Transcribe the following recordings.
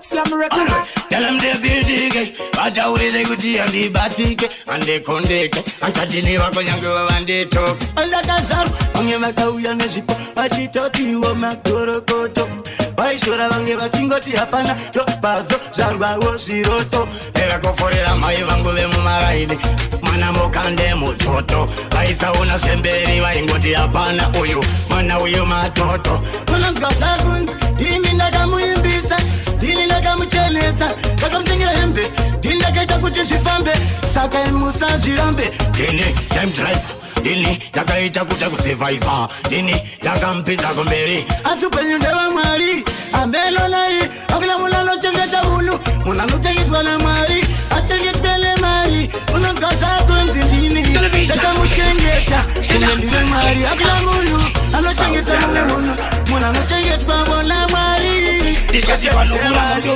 What slam record? Tell them they building, but I will they go to the batike and they conduct and Chadini Wakonyango and they talk. And like a sharp, on your Macauya Mexico, but she taught you a Macoro Koto. Why should I give a single Tiapana? Pazo, Zarba was Siroto. Ever go for it, my Evango Maraini. Manamo Candemo Toto. I saw una Semberi, I got the Apana for you. Manawi, my Toto. Man's got that one. Dini Nagamu in Bisa. Dini Nagamu Chelesa. Something in him. Dini Nagakuchi Fambe. Saka Musa Jirambe. Dini, time drive. Dini, Dakaita Kutaku Survivor. Dini, Dakampi Dagomberi. I super you never marry. Hameno Nai. Agamulano Changata Hulu. Munano Changitwana Mari. I check it Bele Mari. Unangasa Dini. Dakamu Changeta. Dini Mari. Agamulu. I'm not Changita Hulu. Munano Changetwana Mari. Dikasiwano Mulamado.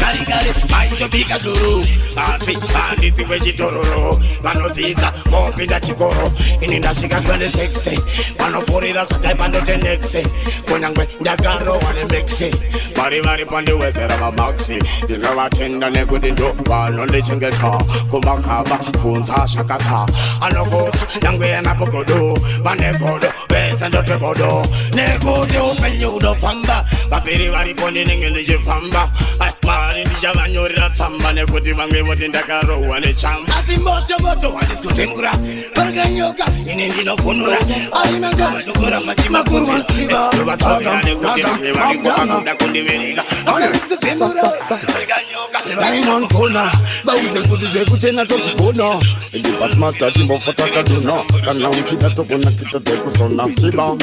Karikare, Manjo Picaduro. Asi, Banditi Vegetoro. Manotita, Mopida Chicoro. In the Chica 26, Panoporida, Tapano Tenexe, Ponangwe, Dagaro, and a Mexi, Parivari Pandi weather of a Maxi, the Navakan and good in Dopa, no letting get car, Kumakaba, Funza, Shakata, Anogo, Yangwe and Apogodo, Manegodo, Bess and Otobodo, Negodo, Penudo Famba, Papirivari Ponding in the Famba, I Marin Javano Ratamba, Negotimangi, what in Dagaro, and a cham, Asimboto, and it's Kusimura, Parganyoka. In Indino Funura, I remember to go to Machimakuru, Diamond Kona, but with the good Zekuchena to Spono. It was Master Timbo for Takatuna, and now Chita to Bonakita Tekusona Chiba.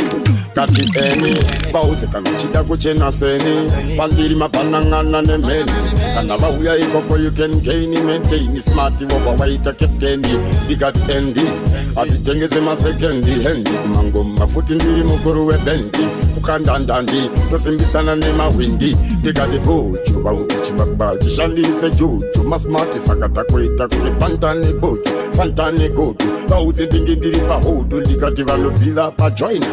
Kati Eni, Bautica Chita Kuchena Seni, Pandirima Pananga and Men, and now we are able you can gain him, maintain smarty over white captain, Digat Endi, at the Tengesema second, Hendi, Mango, Mafuti Mukuru, Bendi, Pukandandi, Tosimbisana Nema Windy, Digati Boat, Chubaba, Shandi, Seju, Masmati, Sakatakwita, Pantani Boat, Fantani Goat, Bauti Dingi Pahodu, Ligativano Villa, Pajoina.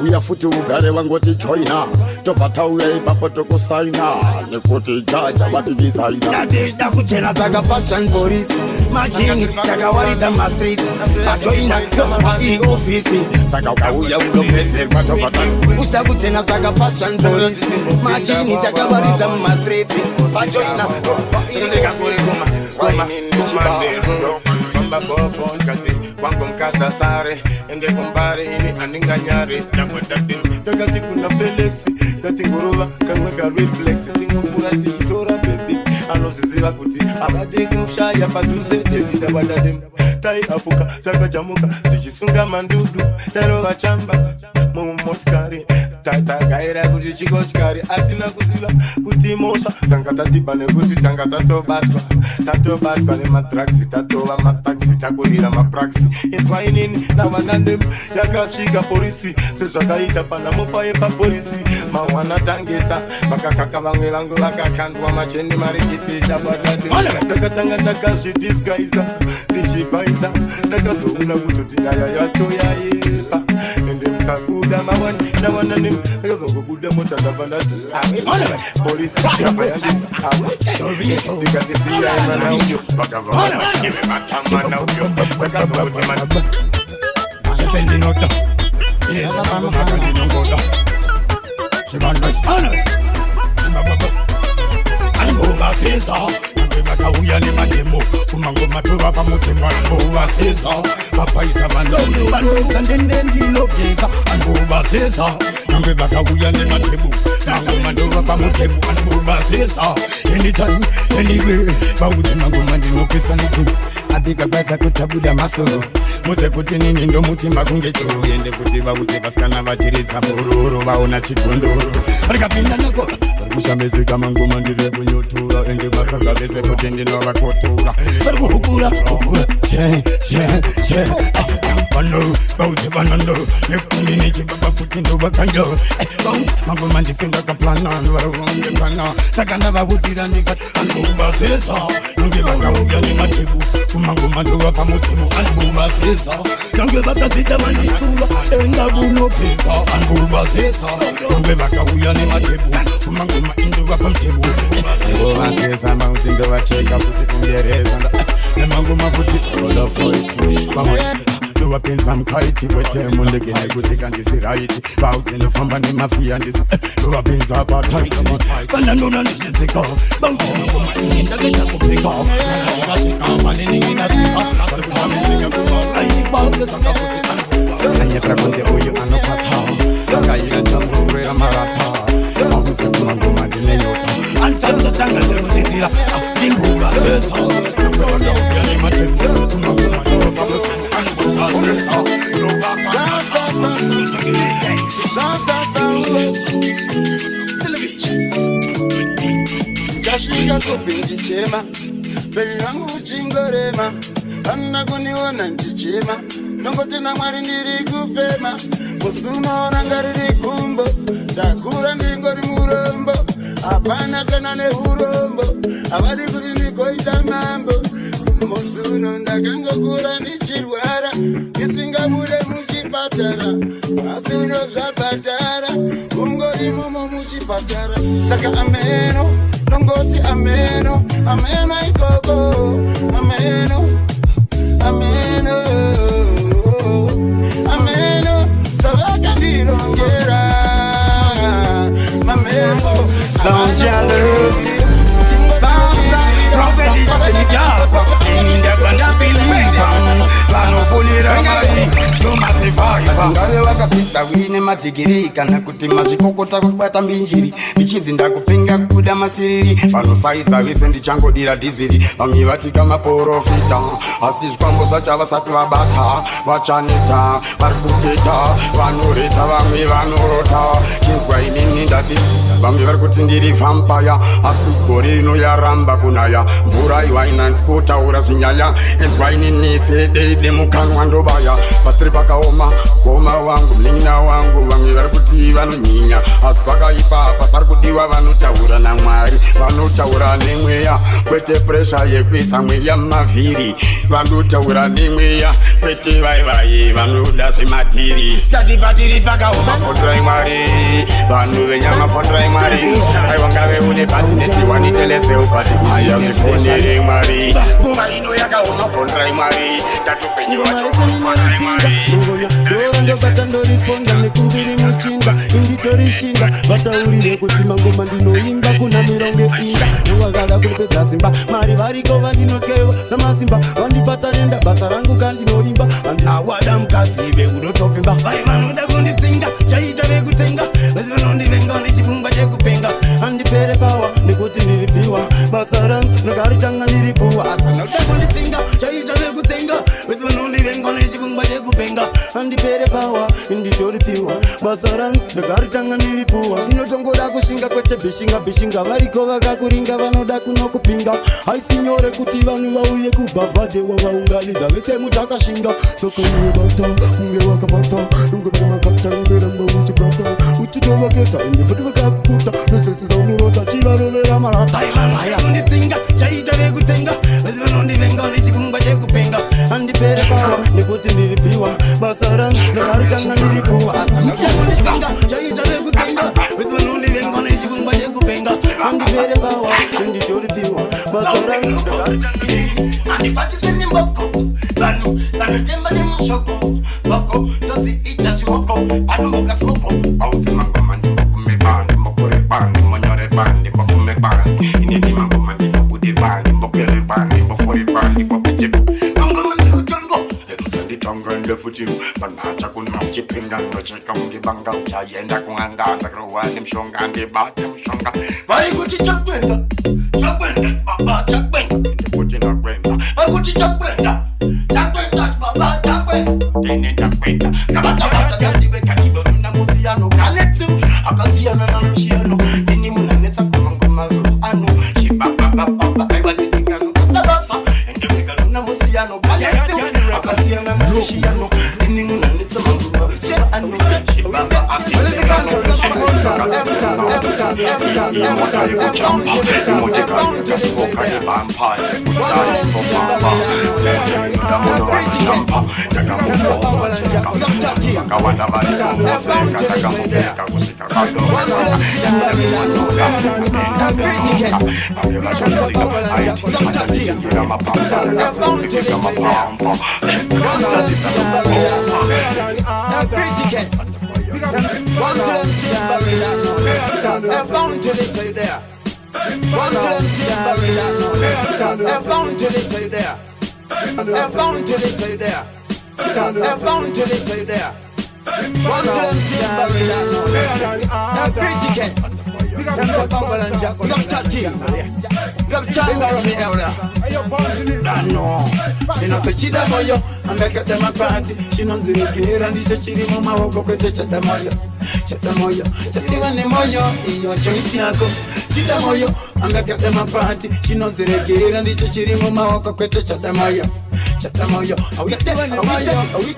We are Futu Garewango Joina, Topatawe, Papatoko Saina, Nekoti Jaja, what it is. That is the Kuchena Taga Fashion Boris, Majin, Tagawarita Street, Pajoina, in office, Sakawaya, Udometer, Patopatan, Ustakuchena Taga Fashion Boris, Majin, Tagawarita Street, Pajoina, Wangom Casa Sare, and the Combare in Aninganyari, Dagati Kuna Felix, Gatingurova, can make a reflex, Tora baby, and Osivakuti, Abading Shaya Patuse, Dadim, Tai Apuka, Tagajamuka, Tichisunga Mandudu, Terova Chamba, Momotkari, Tata Gaira, Kuchikoskari, Atina Kuziva, Kutimosa, Tangata Dibane, Tangata Tobato, Tato Batman, Matraxi, Tatova, Mataxi, Takurina, Mapraxi, it's whining, now and them, Yakashika Polisi, Sesagaita Panamopa Epa Polisi, Mawana Tangesa, Makakavangango, Lakakanwa, Macheni Marikiti, Dagatanga, Dakashi, Disguisa, Dijibaisa, Dakasuna, Mututia, Toya, and then Kakuda, Mawan, now and them, because of Buddha Mutavana, Police, because you see, I'm you, Bakavana, give him a camera now, because of the man. Handimbovazeza, Nakauya ni mademo, Kumango Matura Pamutima, Handimbovazeza, Papaisa Vandondo, Bandos and Nendino Geza, Handimbovazeza, Nakauya ni mademo, Mango Matura Pamutemo, Handimbovazeza, anytime, anywhere, Pautimango Mandino Kisanity. Abika baza kutabuda masoro Mute kutini nindo mutimba kungecho Yende kutiba utiba skana vachiriza Mururu vaona chikondoro Rikapinda nako Kusha mezi kama nguma ndire kunyotura Ende basa kabese kutindi na wakotura Hukura, che Bano, bounce banana, Nikundi Nichi Baba Kutindo Bakando, bounce, Mango Manjipinda Kaplana, and Pana, Sakanava Wutiranikat, and Bubazesa, don't give a Gaugan Matibu, to Mango Mantua Pamutimu, and Bubazesa, don't give a Tita Manditula, and Abuno Pisa, and Bubazesa, don't give a Gaugan Matibu, to Mango Mantua Pamutimu, Bubazesa, mounting the check up to the rest, and Mango Mafuti, all of it. Do up in some kite with them on the game, I go take and this right. Bout in the fun and mafia and this. Do up in some tight. But I know that this is take off. Bout in the woman in the get up pick off. And I rush it down, and in a take off. So I'm in the go. I think about the song of it. So I never go the oil and no pata. So I even jump over a marathon. So I'm going to go and the Leota. And tell the tangle to the Tila. Handimbovazeza. I'm going to go and my text. To my woman. Jashika kupingi chema Beli wangu uchingorema Anna kuniona nchichema Nongo tena mwari ndiri kufema Musuno nangari kumbo Dakura ndingori murombo Apana tena ne urombo Abadi kuzini koita mambo Musuno ndakango kura nichirwara Kisinga mure muchipatara Masuno zapatara Mungori mumu muchipatara Saka Hameno Nongoti Hameno Hameno ikoko Hameno Hameno Hameno Savaka ndirongera Hameno Sound jealous. Ngave wakapita wine madigiri kana kuti mazvikokota kubata mbinjiri michidzi ndakupinga kuda masiriri vanosaisa vese ndichangodira dhiziri vamwe vatika maprofita asi zvikwambo zvacho havasati vabata vachaneta vari kuteta vanoreta vamwe vanorota chinzwa inini ndati vamwe vari kuti ndiri vampaya asi gore rinoyaramba kunaya mvura iwainanzi kutaura zvinyaya enzwa inini sedeide mukanwa ndobaya patiri pakaoma goma wangu mnin'ina wangu vamwe vari kuti vanonyinya asi pakaipapa pari kudiwa vanotaura namwari vanotaura nemweya kwete presha yekuisa mweya mumavhiri vanotaura nemweya kwete vaivai vanoda zvematiri tati patiri pakaoma fondorai mwari vanhu venyama fondorai mwari aivangave une patinetiwaniteleseu pati aya mifonere mwari nguva ino yakaoma fondorai mwari tatupenyiwacho fondorai mwari ndobata ndoriponda nekumbiri muchinda inditorishinda vataurire kuti mangoma ndinoimba kuna mironge inda nowakada kuripedza simba mari variko vandinotyevo samasimba vandipata renda basa rangu kandinoimba andinawada mukadzi vekudotovimba vai vanoda kunditsinga chaita vekutenga vese vanondivenga nechipfungwa chekupenga handipere pawa nekuti ndiripiwa basa rangu nogaritanga ndiripuwa asanoda kunditsinga chaita vekutenga vese vanondivenga nechipfungwa chekupenga handipere pawa inditoripiwa basa rangu ndagaritanga ndiripuwa zvinotongoda kushinga kwete bishinga variko vakakuringa vanoda kunokupinga haisinyore kuti vanhu vauye kubhavhadhe wavaunganidza vese mutakashinga sokauvebata kunge wakabata nongorivakataungeramba uchibata uchitovaketa ende futi vakakukuta nesese zaunorota chivarovera marata kunditsinga chaita vekutenga vese vanondivenga nechipfungwa chekupenga handipere pawa nekuti ndiripiwa basa rangu ndagaritanga ndiripuwa kunditsinga chaita vekutenga vese vanondivenga nechipfungwa chekupenga handipere pawa nditoripiwa basa rangu ndagaritanga ndiripuwa Andifatiseni mboko Banu, vanotemba nemusoko Boko, tozi ita zvimoko Vanomuka zvimoko Bauti mangoma ndimbokume bandi Mbokore bandi, mbonyore bandi Mbokume bandi Inini mangoma ndimbobudir bandi Mbokere bandi, mbofore bandi Mbopeche mangoma ndiutongo Nditongo ndefuti Panacha kuna uchipinga Nocheka ungibanga Uchayenda kunganga Ndagrowa nimshonga Ndibate mshonga Vari kuti chakwenda Chakwenda, baba chakwenda Ndikuti nakwenda Kuti chakwenda baba chakwenda tene chakwenda kabata basa kandiwe kanibo nuna musiyano kanetsu akasiyana na lushiyano nini munanetsa ngoma zu anu shibaba aiwa tingano kabasa endewe kanuna musiyano kanetsu akasiyana na lushiyano Imota ikuchampa, imoteka ikakuvoka ibampa, ikudai ipopamba. Tamono wakichampa, takamufo, wakawanda bali kumoseka, takamufeka kusika kato. Yamanoka, akenda kumoka, awela shonzika, aiti, atanijingira mapampa, takafunikika mapampa. One to them Zimbabwe, and bound to this side there. One to them Zimbabwe, and bound to this side there. And bound to this side there. And bound to this side there. One to them Zimbabwe, and pretty cat. We got the bubble and jack, we got that team. We got Changa on the area. I know. You know, so she da moyo, and back at them a party. She knows the gear and the chili mama walk over to the moyo. Chatamoyo, Chatiwane moyo, iyo choice yako. Chitamoyo, and back at them a party. She knows the gear and the chili mama walk over to the moyo. Chatamoyo, are we dead? Are we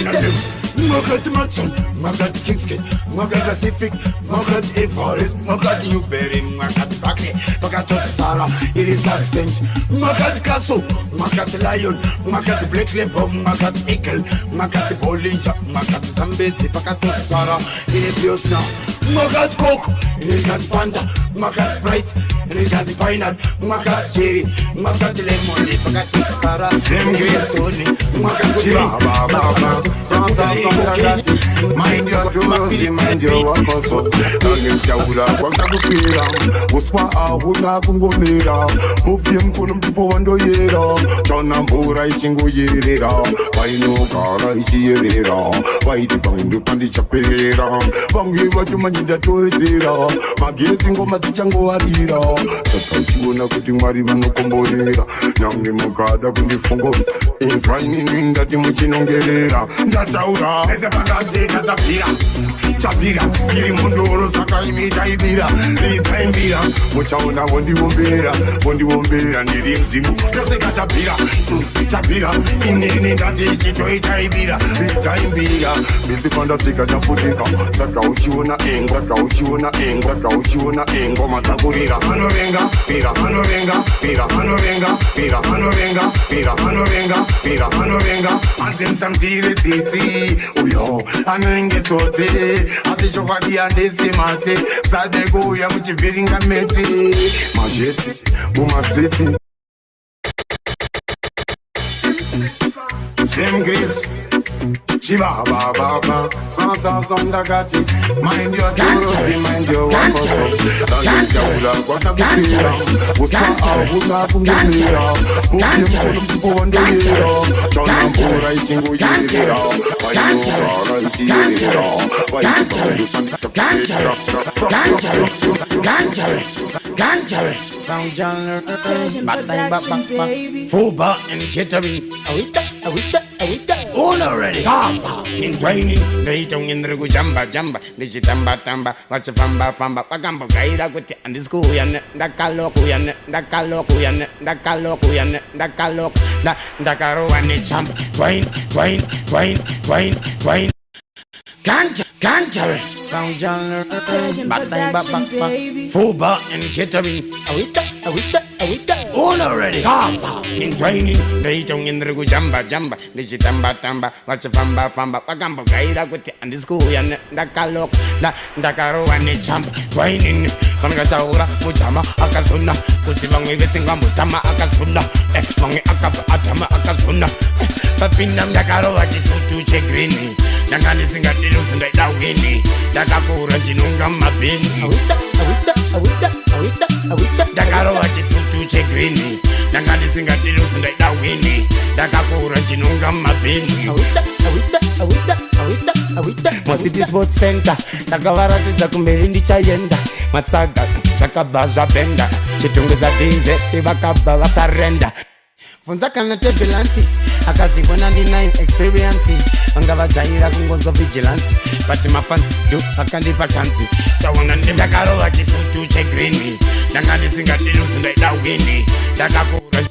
dead? Mogat Matson, Mogat Kingskin, Mogat Pacific, Mogat Forest, Mogat Newberry, Mogat Bucky, Mogat Sarah, it is not extinct. Mogat Castle, Mogat Lion, Mogat Black Lampo, Mogat Eagle, Mogat Bollinger, Mogat Zambesi, Mogat Sarah, it is yours now. Mogat Coke, it is not Fanta, Mogat Sprite, it is not Pineapple, Mogat Cherry, Mogat Lemon, Mogat Sarah, Same Grace Tony, Mogat Chili, mind your clothes, mind your workers. Nangejawula kwakakufira uswa ahuna kungomira uvye mkono mtupo wandoyera chana mbura ichingoyerera painogara ichiyerera paiti pangu pandichaperera vange vachomanyinda toedzera magezi ngoma dzichangowarira saka uchiona kuti mwari vanokomborera nyange mukada kundifungo infainini ndati muchinongerera ndataura ezepandaseka Chabira, kiri mundoro saka imita ibira, rita imbira, muchaona wondiwombera, ndiri mzimu, toseka Chabira, inini ndati chitoita ibira, rita imbira, bisi panda sika chaputika, saka uchiona engo matakurira, manorenga, antem samtire titi, uyo, anenge tote, asi chokadi andesi mate, sadego ya mchiviringa meti, majeti, bumastiti. Same grace, Shiva Baba, Sansa Sondagati, mind your toes, mind your walkers, Jawula, what a bira, Usa Ahuna Pumira, Ukim Pumpo and the Hero, Chonapura Isingo Yira, Ganjare, sound genre, Fuba and Kettering, all already. Gaza, in training, they don't in the Jamba, Nijitamba, what's a famba, Pagamba, Gaida, and the school, and the Kalokuyan, Dakaro, and the champ, Twain. Ganjare, sound genre, Fuba and Kettering, all already. Gaza, in training, they don't in the Jamba, Nijitamba, what's a famba, Pagamba, Gaida, and the school, and the Dakaro, and the champ, training, Pangasaura, Mutama, Akasuna, Putivang, Singa Mutama, Akasuna, Mangi Atama, Akasuna, Papinam, Dakaro, Ajisutu, Chegrini, Nakani Singa Dilus and the Winnie, Dakakura, Jinunga, Mabin, Dakaro, Ajisutu, Chegrini, Nakani Singa Dilus and the Winnie, Dakakura, Jinunga, Mabin, Masiti Sports Center, Takavara Zakumerindi Chayenda, Matsaga, Shakabaza Benda, Chitunga Dize, Ivakaba Vasarenda. Funzaka na turbulence, akazibona ndinayo experience, angavajaira kungonzo vigilance, but my fans do akandipa chance. Tawana ndakaro achisutu che green, ndangani singa dilus ndai dawini, ndakakura